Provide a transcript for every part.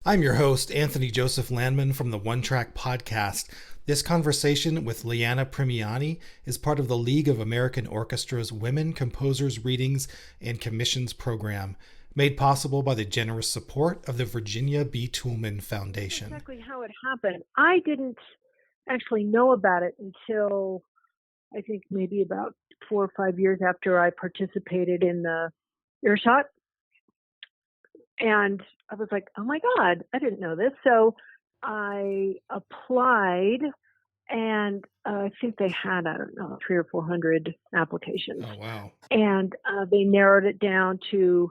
I'm your host, Anthony Joseph Lanman from the One Track Podcast. This conversation with Leanna Primiani is part of the League of American Orchestras Women Composers Readings and Commissions Program, made possible by the generous support of the Virginia B. Toulmin Foundation. Exactly how it happened. I didn't actually know about it until I think maybe about 4 or 5 years after I participated in the Earshot. And I was like, oh my God, I didn't know this. So I applied, and I think they had, I don't know, 300 or 400 applications. Oh, wow. And they narrowed it down to,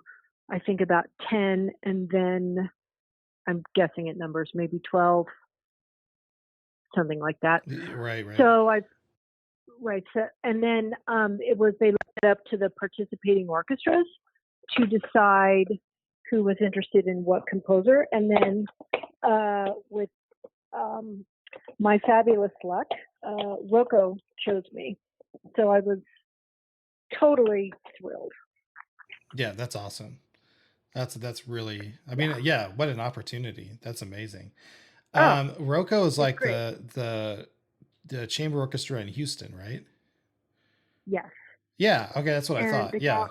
I think, about 10, and then I'm guessing at numbers, maybe 12, something like that. Right. So and then they left it up to the participating orchestras to decide who was interested in what composer. And then with my fabulous luck, Rocco chose me. So I was totally thrilled. Yeah, that's awesome. That's really, I mean, yeah, what an opportunity. That's amazing. Rocco is like the chamber orchestra in Houston, right? Yes. Yeah. Okay. That's what I thought. Yeah.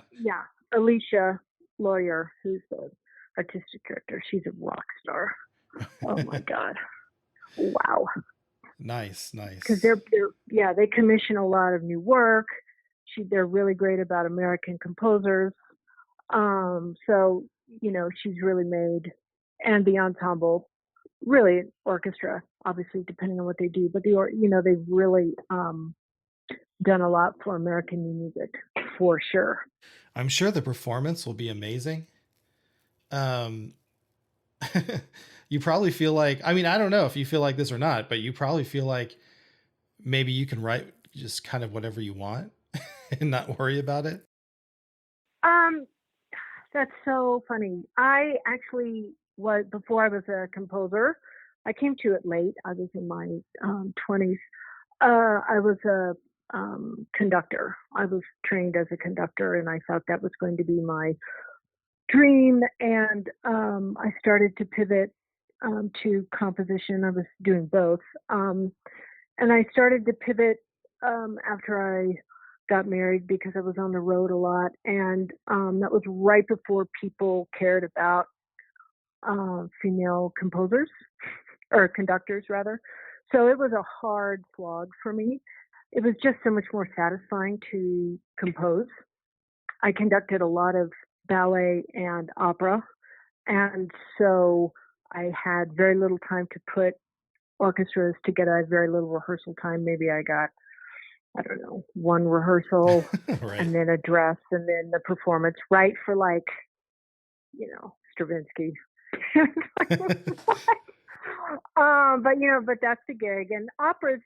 Alicia Lawyer, who's the artistic director, she's a rock star. Oh my God. Wow. Nice. Because they commission a lot of new work. They're really great about American composers. So, she's really made, and the ensemble, really orchestra, obviously, depending on what they do, but they've really done a lot for American new music, for sure. I'm sure the performance will be amazing. You probably feel like, I mean, I don't know if you feel like this or not, but you probably feel like maybe you can write just kind of whatever you want and not worry about it. That's so funny. I actually before I was a composer, I came to it late. I was in my 20s. I was a conductor. I was trained as a conductor, and I thought that was going to be my dream. And I started to pivot to composition. I was doing both. And I started to pivot after I got married because I was on the road a lot. And that was right before people cared about female composers or conductors, rather. So it was a hard slog for me. It was just so much more satisfying to compose. I conducted a lot of ballet and opera, and so I had very little time to put orchestras together. I had very little rehearsal time. Maybe I got, I don't know, one rehearsal Right. and then a dress and then the performance, right, for like, Stravinsky. But that's the gig. And opera's,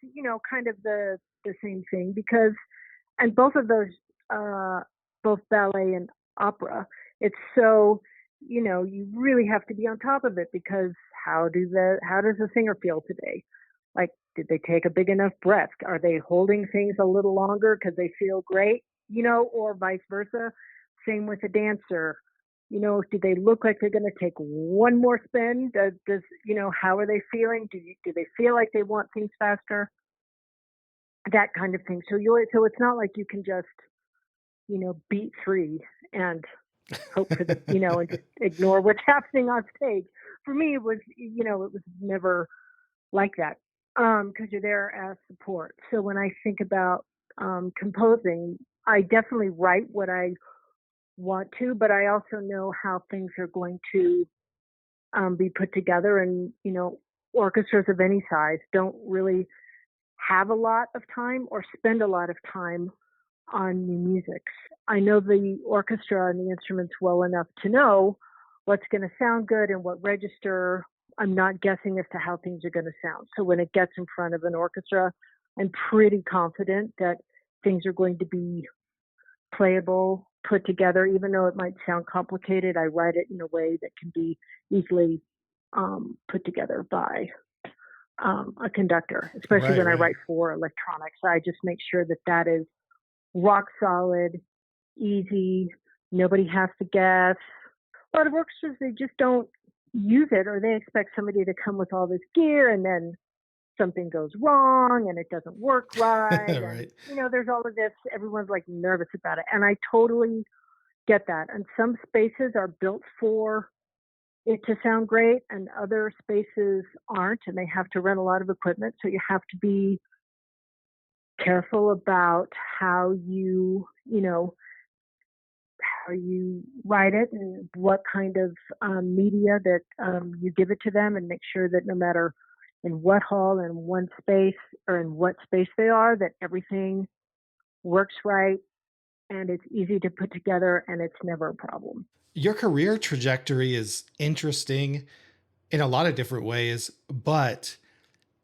kind of the same thing, because, and both of those, both ballet and opera, it's so, you really have to be on top of it, because how does the singer feel today? Like, did they take a big enough breath? Are they holding things a little longer because they feel great, or vice versa? Same with a dancer. Do they look like they're going to take one more spin? How are they feeling? Do they feel like they want things faster? That kind of thing. So it's not like you can just, beat three and hope for the, and just ignore what's happening on stage. For me, it was never like that, because you're there as support. So when I think about composing, I definitely write what I want to, but I also know how things are going to be put together. And, orchestras of any size don't really have a lot of time or spend a lot of time on new music. I know the orchestra and the instruments well enough to know what's going to sound good and what register. I'm not guessing as to how things are going to sound. So when it gets in front of an orchestra, I'm pretty confident that things are going to be playable, put together. Even though it might sound complicated, I write it in a way that can be easily put together by a conductor, especially when I write for electronics. I just make sure that is rock solid, easy. Nobody has to guess. A lot of orchestras, they just don't use it, or they expect somebody to come with all this gear and then something goes wrong and it doesn't work right. And, Right. there's all of this. Everyone's like nervous about it. And I totally get that. And some spaces are built for it to sound great and other spaces aren't, and they have to rent a lot of equipment. So you have to be careful about how how you write it and what kind of media that you give it to them, and make sure that no matter in what hall and one space or in what space they are, that everything works right and it's easy to put together and it's never a problem. Your career trajectory is interesting in a lot of different ways, but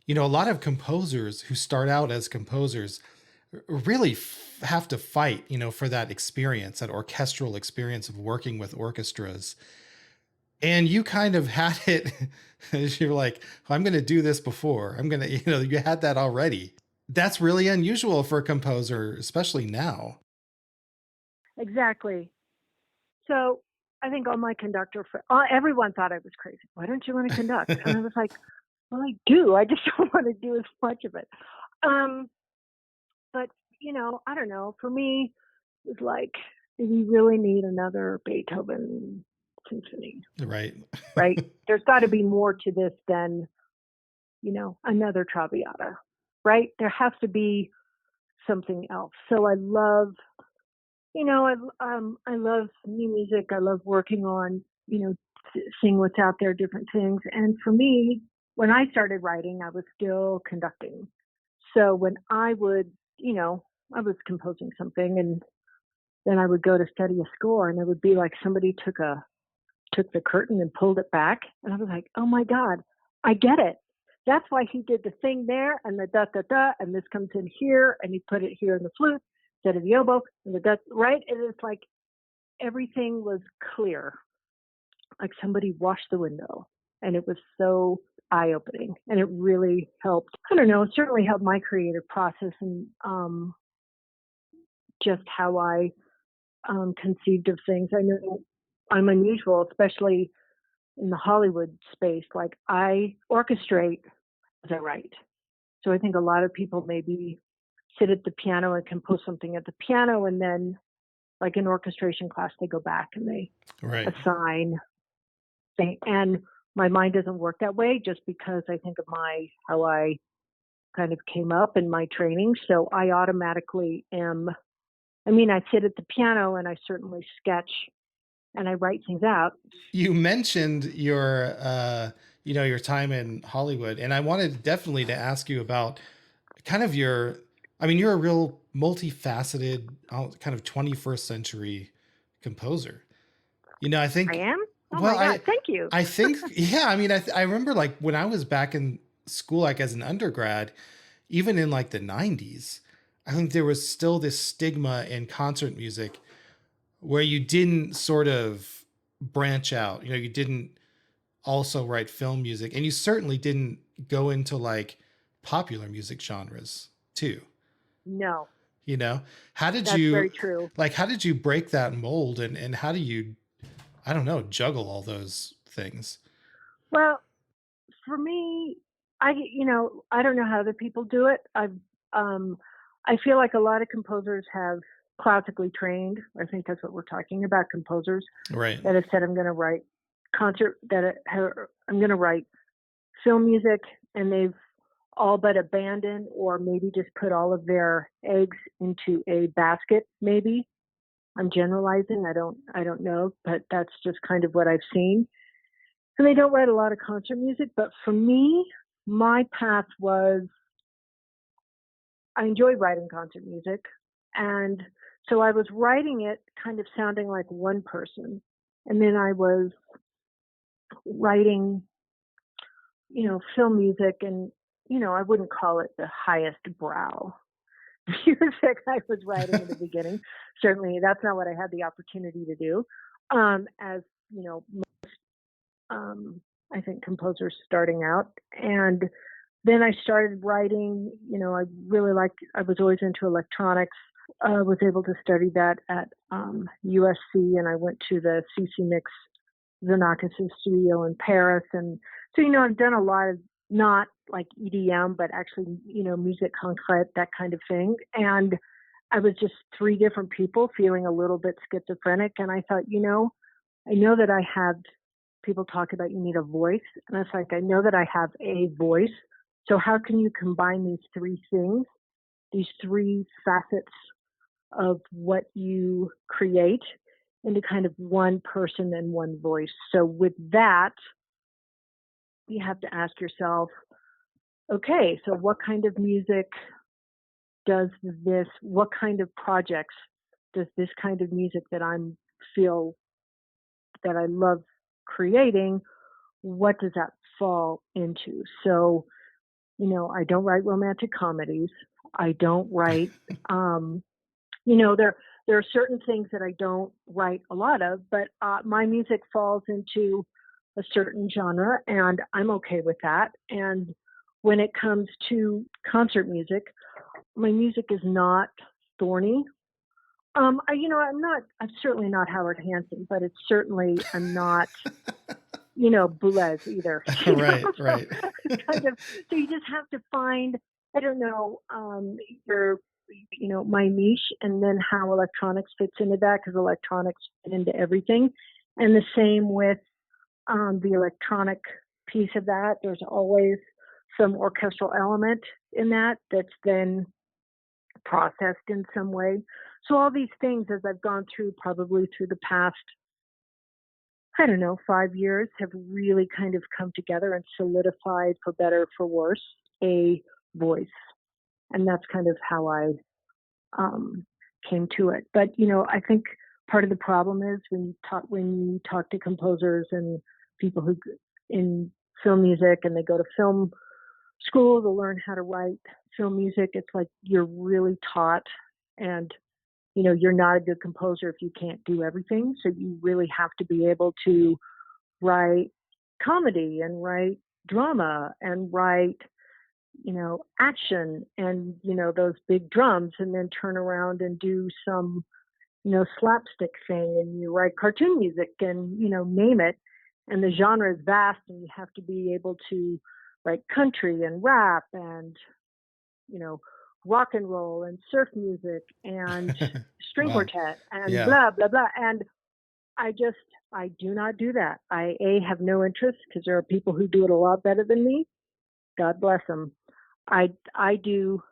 a lot of composers who start out as composers really have to fight, for that experience, that orchestral experience of working with orchestras. And you kind of had it. You're like, I'm going to do this before. I'm going to, you had that already. That's really unusual for a composer, especially now. Exactly. So I think all my everyone thought I was crazy. Why don't you want to conduct? And I was like, well, I do. I just don't want to do as much of it. But, I don't know. For me, it's like, do we really need another Beethoven symphony? Right. Right? There's got to be more to this than, another Traviata, right? There has to be something else. So I love, I love new music. I love working on, seeing what's out there, different things. And for me, when I started writing, I was still conducting. So when I would, I was composing something and then I would go to study a score and it would be like somebody took the curtain and pulled it back. And I was like, oh my God, I get it. That's why he did the thing there and the da da da, and this comes in here, and he put it here in the flute instead of the oboe, and the da, right? And it's like everything was clear, like somebody washed the window, and it was so eye-opening, and it really helped. I don't know, it certainly helped my creative process and just how I conceived of things. I know I'm unusual, especially in the Hollywood space. Like I orchestrate as I write. So I think a lot of people maybe sit at the piano and compose something at the piano, and then like in orchestration class, they go back and they Right. assign things. And my mind doesn't work that way just because I think of how I kind of came up in my training. So I automatically I sit at the piano and I certainly sketch and I write things out. You mentioned your time in Hollywood, and I wanted definitely to ask you about kind of you're a real multifaceted kind of 21st century composer. I I think, am? Oh well, my God, thank you. I think, yeah, I remember like when I was back in school, like as an undergrad, even in like the 90s, I think there was still this stigma in concert music where you didn't sort of branch out. You didn't also write film music, and you certainly didn't go into like popular music genres too. No, You know, how did that's you very true. how did you break that mold, and how do you, I don't know, juggle all those things? Well, for me, I don't know how other people do it. Um, I feel like a lot of composers have classically trained. I think that's what we're talking about, composers Right. that have said, I'm going to write I'm going to write film music, and they've all but abandoned or maybe just put all of their eggs into a basket. Maybe I'm generalizing. I don't know, but that's just kind of what I've seen. And they don't write a lot of concert music, but for me, my path was I enjoyed writing concert music. And so I was writing it kind of sounding like one person. And then I was writing, film music, and, I wouldn't call it the highest brow music I was writing in the beginning. Certainly that's not what I had the opportunity to do. As, you know, I think composers starting out. And then I started writing, I was always into electronics. I was able to study that at USC, and I went to the CC Mix Xenakis' studio in Paris. And so, I've done a lot of not like EDM, but actually, music concrète, that kind of thing. And I was just three different people feeling a little bit schizophrenic. And I thought, I know that I have, people talk about you need a voice. And I was like, I know that I have a voice. So how can you combine these three things, these three facets of what you create into kind of one person and one voice? So with that, you have to ask yourself, okay, so what kind of music what kind of projects does this kind of music that feel that I love creating, what does that fall into? So, I don't write romantic comedies. I don't write, there are certain things that I don't write a lot of, but my music falls into a certain genre, and I'm okay with that. And when it comes to concert music, my music is not thorny. I'm certainly not Howard Hanson, but it's certainly, I'm not, Boulez either. Right, right. So you just have to find, I don't know, your, my niche, and then how electronics fits into that, because electronics fit into everything. And the same with the electronic piece of that. There's always some orchestral element in that that's then processed in some way. So all these things, as I've gone through probably through the past, I don't know, 5 years, have really kind of come together and solidified, for better, for worse, a voice. And that's kind of how I came to it. But, I think part of the problem is when you talk to composers and people who in film music, and they go to film school to learn how to write film music, it's like you're really taught, and you're not a good composer if you can't do everything. So you really have to be able to write comedy and write drama and write, action and, those big drums, and then turn around and do some, slapstick thing, and you write cartoon music and, name it. And the genre is vast, and you have to be able to write country and rap and, rock and roll and surf music and string Wow. quartet and Yeah. blah, blah, blah. And I do not do that. I have no interest, because there are people who do it a lot better than me. God bless them. I do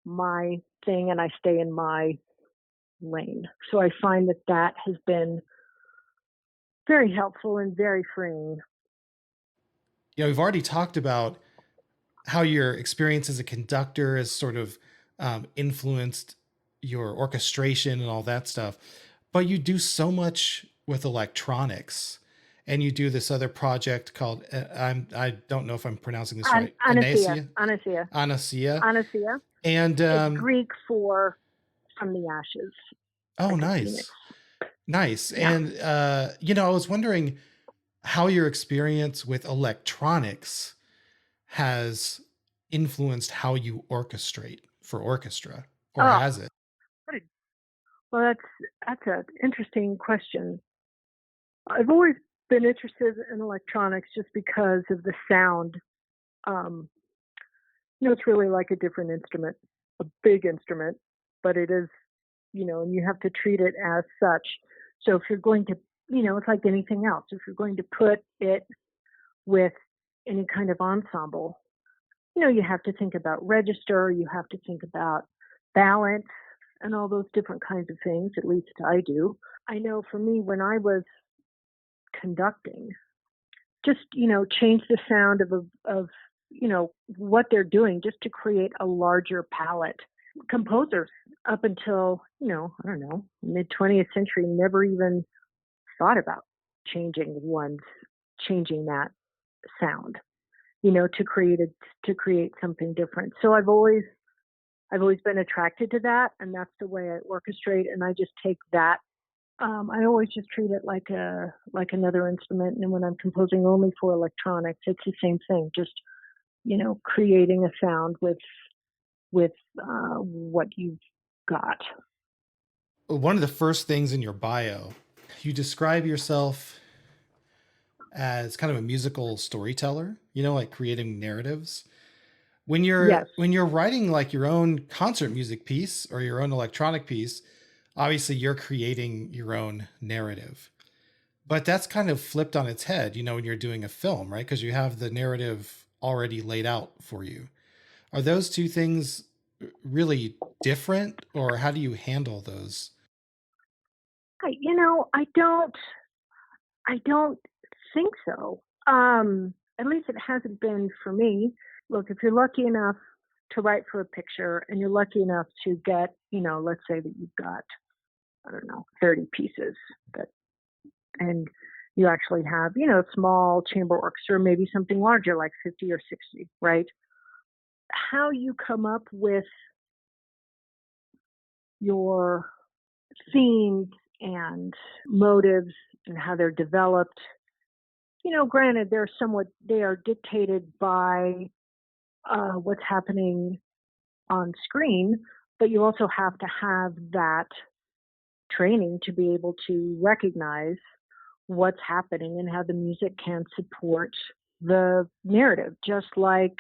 my thing, and I stay in my lane. So I find that has been very helpful and very freeing. We've already talked about how your experience as a conductor has sort of influenced your orchestration and all that stuff. But you do so much with electronics, and you do this other project called I don't know if I'm pronouncing this right. Anasia. Anasia. And It's Greek for from the ashes. oh, Like a phoenix. Nice. Yeah. And I was wondering how your experience with electronics has influenced how you orchestrate for orchestra, or Oh, has it? well, that's an interesting question. I've always been interested in electronics just because of the sound. Um, it's really like a different instrument, a big instrument, but it is, and you have to treat it as such. So if you're going to, it's like anything else. If you're going to put it with any kind of ensemble, you have to think about register, you have to think about balance, and all those different kinds of things. At least I do. I know for me, when I was conducting, just change the sound of what they're doing, just to create a larger palette. Composers up until I don't know, mid 20th century never even thought about changing that sound, to create something different. So I've always been attracted to that, and that's the way I orchestrate. And I just take that. I always just treat it like another instrument. And when I'm composing only for electronics, it's the same thing. Just creating a sound with what you've got. One of the first things in your bio, you describe yourself as kind of a musical storyteller, like creating narratives. Yes. When you're writing like your own concert music piece or your own electronic piece, obviously you're creating your own narrative. But that's kind of flipped on its head, when you're doing a film, right? Because you have the narrative already laid out for you. Are those two things really different, or how do you handle those? I don't think so. At least it hasn't been for me. Look, if you're lucky enough to write for a picture and you're lucky enough to get, let's say that you've got, I don't know, 30 pieces that, and you actually have, small chamber orchestra, maybe something larger like 50 or 60, right? How you come up with your themes and motives and how they're developed, granted, they are dictated by what's happening on screen, but you also have to have that training to be able to recognize what's happening and how the music can support the narrative. Just like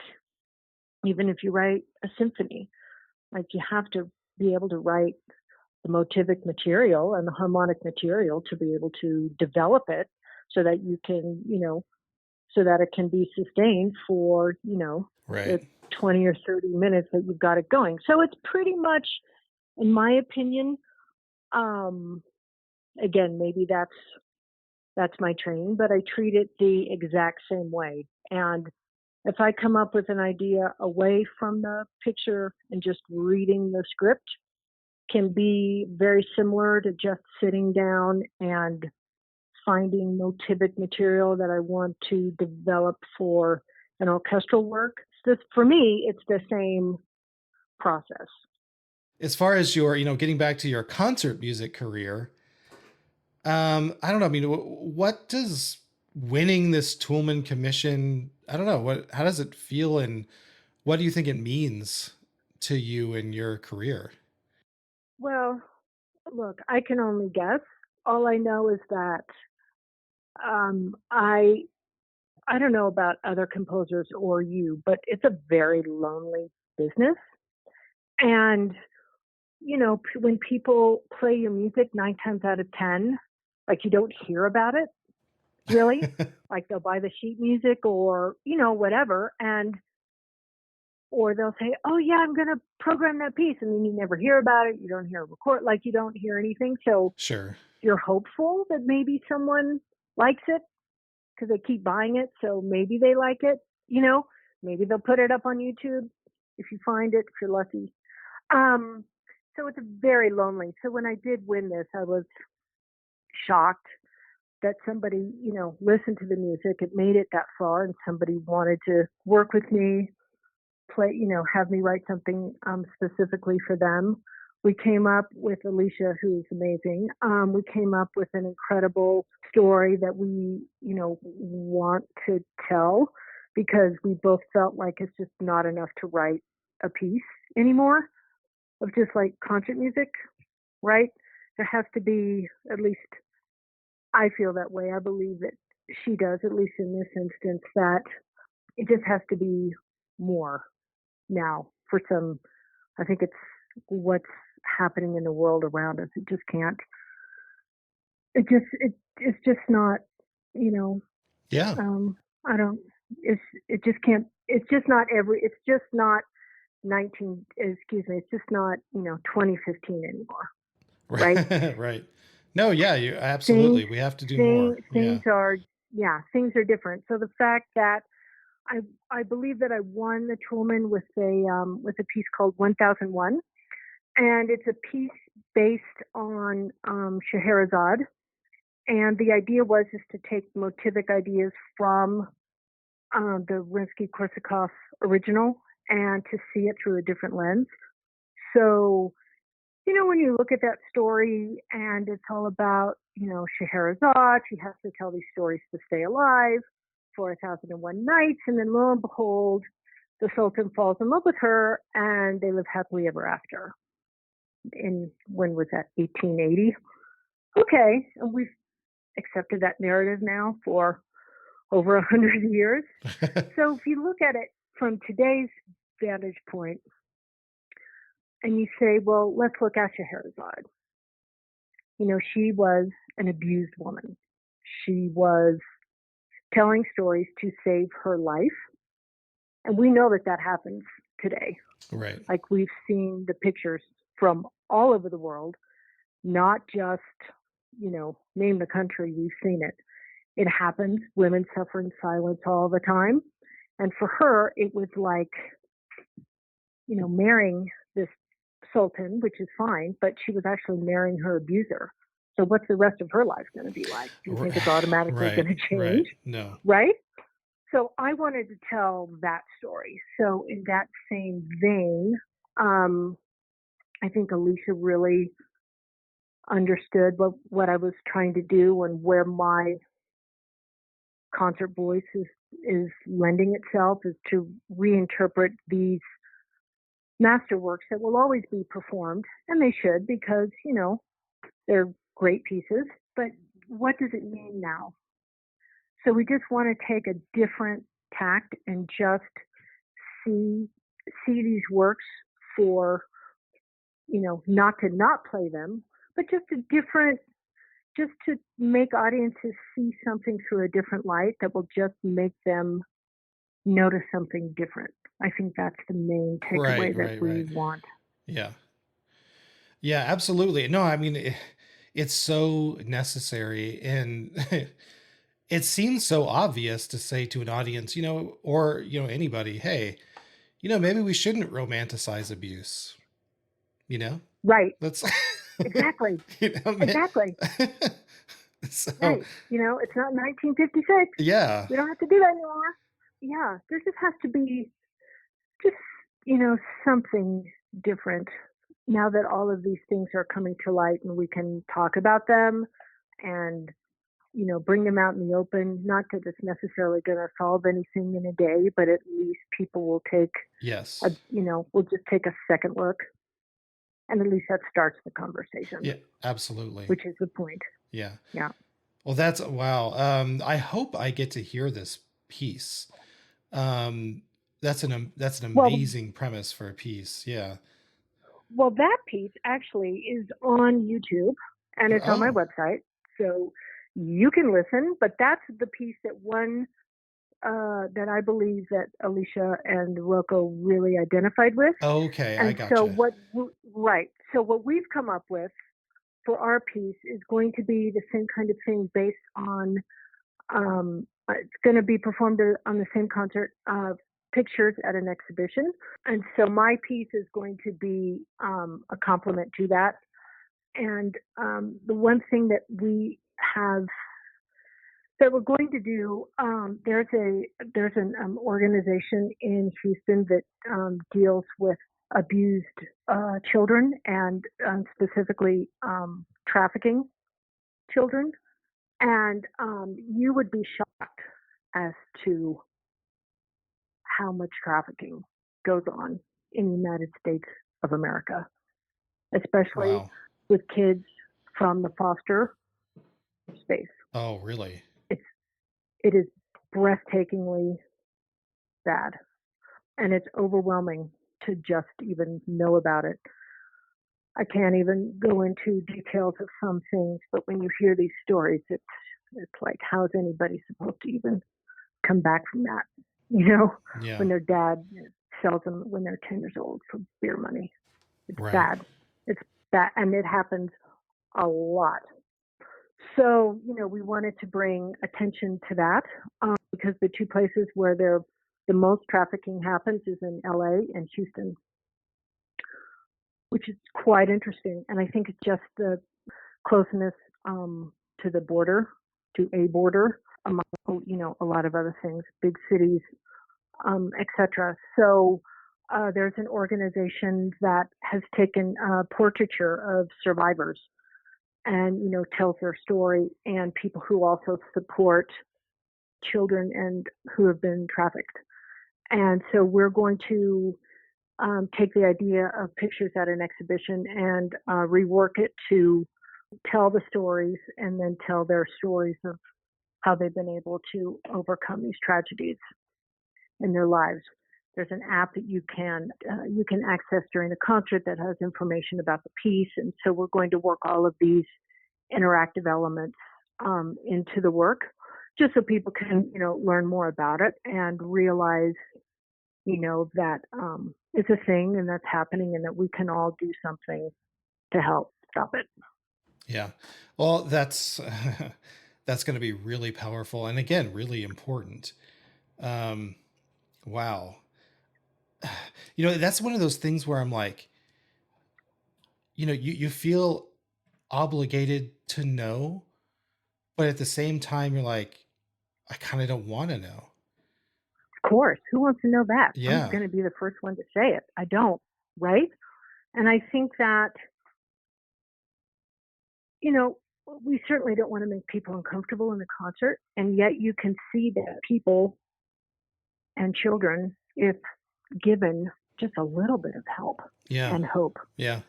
even if you write a symphony, like you have to be able to write the motivic material and the harmonic material to be able to develop it so that you can, so that it can be sustained for, the Right. 20 or 30 minutes that you've got it going. So it's pretty much, in my opinion, um, again, maybe that's my training, but I treat it the exact same way. And if I come up with an idea away from the picture and just reading the script, can be very similar to just sitting down and finding motivic material that I want to develop for an orchestral work. For me, it's the same process. As far as your, getting back to your concert music career, I don't know. I mean, what does winning this Toulmin commission, I don't know, how does it feel, and what do you think it means to you in your career? Well, look, I can only guess. All I know is that um, I I don't know about other composers or you, but it's a very lonely business. And when people play your music 9 times out of 10, like you don't hear about it really. Like they'll buy the sheet music or, whatever. And, or they'll say, oh yeah, I'm going to program that piece. And then you never hear about it. You don't hear a record, like you don't hear anything. So Sure. you're hopeful that maybe someone likes it because they keep buying it. So maybe they like it, you know, maybe they'll put it up on YouTube if you find it, if you're lucky. Um, so it's very lonely. So when I did win this, I was shocked that somebody, listened to the music. It made it that far, and somebody wanted to work with me, play, have me write something specifically for them. We came up with Alicia, who's amazing. We came up with an incredible story that we, want to tell because we both felt like it's just not enough to write a piece anymore of just like concert music, right? There has to be, at least I feel that way. I believe that she does, at least in this instance, that it just has to be more now for some. I think it's what's happening in the world around us. It just can't. It's just not. You know. Yeah. I don't. It just can't. It's just not every. It's just not 19. Excuse me. It's just not 2015 anymore. Right. Right. Right. No, yeah, you Things absolutely. We have to do more. things Yeah. are, yeah, things are different. So the fact that I believe that I won the Toulmin with a piece called 1001, and it's a piece based on Scheherazade, and the idea was is to take motivic ideas from the Rimsky-Korsakov original and to see it through a different lens. So when you look at that story and it's all about, Scheherazade, she has to tell these stories to stay alive for 1001 nights. And then lo and behold, the Sultan falls in love with her and they live happily ever after. When was that? 1880. Okay. And we've accepted that narrative now for over 100 years. So if you look at it from today's vantage point and you say, well, let's look at Scheherazade. She was an abused woman. She was telling stories to save her life. And we know that happens today. Right. Like we've seen the pictures from all over the world, not just, name the country, we've seen it. It happens. Women suffer in silence all the time. And for her, it was like, marrying this sultan, which is fine, but she was actually marrying her abuser. So what's the rest of her life going to be like? Do you think it's automatically going to change? Right. No. Right? So I wanted to tell that story. So in that same vein, I think Alicia really understood what I was trying to do and where my concert voice is lending itself is to reinterpret these masterworks that will always be performed, and they should because, they're great pieces, but what does it mean now? So we just want to take a different tact and just see these works for, not to not play them, but just to make audiences see something through a different light that will just make them notice something different. I think that's the main takeaway that we want. Yeah. Yeah, absolutely. No, I mean, it's so necessary, and it seems so obvious to say to an audience, or, anybody, hey, maybe we shouldn't romanticize abuse, Right. That's exactly. Man. Exactly. So, right. It's not 1956. Yeah. We don't have to do that anymore. Yeah. There just has to be just, something different now that all of these things are coming to light and we can talk about them and, bring them out in the open. Not that it's necessarily going to solve anything in a day, but at least people will take, yes, we'll just take a second look. And at least that starts the conversation. Yeah, absolutely. Which is the point. Yeah. Yeah. Well, that's wow. I hope I get to hear this piece. That's an amazing premise for a piece. Yeah. Well, that piece actually is on YouTube and it's on my website, so you can listen. But that's the piece that won. That I believe that Alicia and Rocco really identified with. Okay, and I gotcha. So what we've come up with for our piece is going to be the same kind of thing based on. It's going to be performed on the same concert. Pictures at an exhibition, and so my piece is going to be a complement to that. And the one thing that we have that we're going to do, there's an organization in Houston that deals with abused children and specifically trafficking children. And you would be shocked as to how much trafficking goes on in the United States of America, especially with kids from the foster space. Oh, really? It is breathtakingly bad, and it's overwhelming to just even know about it. I can't even go into details of some things, but when you hear these stories, it's like, how is anybody supposed to even come back from that? When their dad sells them when they're 10 years old for beer money. It's bad. It's bad, and it happens a lot. So, we wanted to bring attention to that because the two places where the most trafficking happens is in LA and Houston, which is quite interesting. And I think it's just the closeness to the border, to a border, among, a lot of other things, big cities, etc. So there's an organization that has taken portraiture of survivors and, tells their story, and people who also support children and who have been trafficked. And so we're going to take the idea of pictures at an exhibition and rework it to tell the stories and then tell their stories of how they've been able to overcome these tragedies in their lives. There's an app that you can access during the concert that has information about the piece, and so we're going to work all of these interactive elements into the work, just so people can learn more about it and realize that it's a thing and that's happening, and that we can all do something to help stop it. Yeah. Well, that's that's going to be really powerful and again really important. Um, wow. That's one of those things where I'm like, you feel obligated to know, but at the same time, you're like, I kind of don't want to know. Of course, who wants to know that? I'm Yeah. going to be the first one to say it. I don't, right? And I think that, we certainly don't want to make people uncomfortable in the concert, and yet you can see that people and children, if given just a little bit of help Yeah. and hope, Yeah.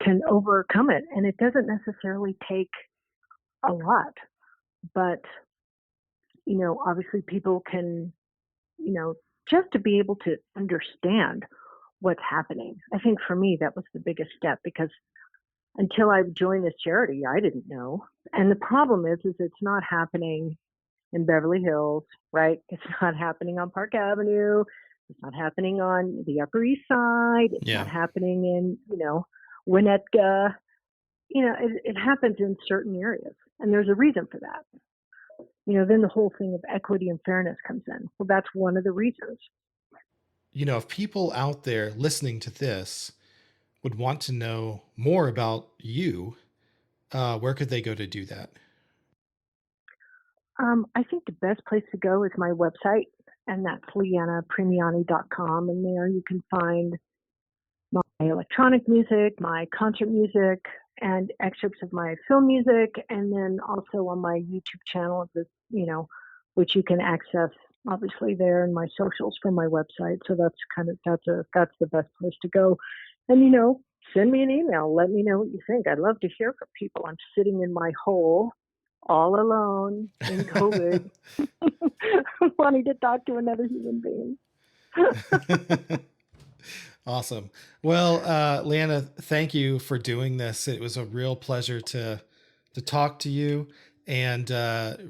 can overcome it. And it doesn't necessarily take a lot, but obviously people can, just to be able to understand what's happening. I think for me that was the biggest step, because until I joined this charity, I didn't know. And the problem is it's not happening in Beverly Hills, right? It's not happening on Park Avenue. It's not happening on the Upper East Side. It's Yeah. not happening in, Winnetka. It happens in certain areas, and there's a reason for that. Then the whole thing of equity and fairness comes in. Well, that's one of the reasons. If people out there listening to this would want to know more about you, where could they go to do that? I think the best place to go is my website, and that's leannaprimiani.com. And there you can find my electronic music, my concert music, and excerpts of my film music, and then also on my YouTube channel, which you can access obviously there, in my socials from my website. So that's the best place to go. And send me an email. Let me know what you think. I'd love to hear from people. I'm sitting in my hole all alone in COVID, wanting to talk to another human being. Awesome. Well, Leanna, thank you for doing this. It was a real pleasure to talk to you, and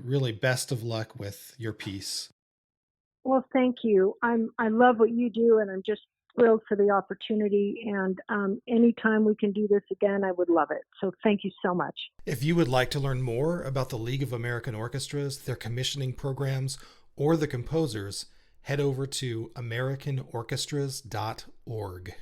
really best of luck with your piece. Well, thank you. I love what you do, and I'm just thrilled for the opportunity. And anytime we can do this again, I would love it. So thank you so much. If you would like to learn more about the League of American Orchestras, their commissioning programs, or the composers, head over to americanorchestras.org.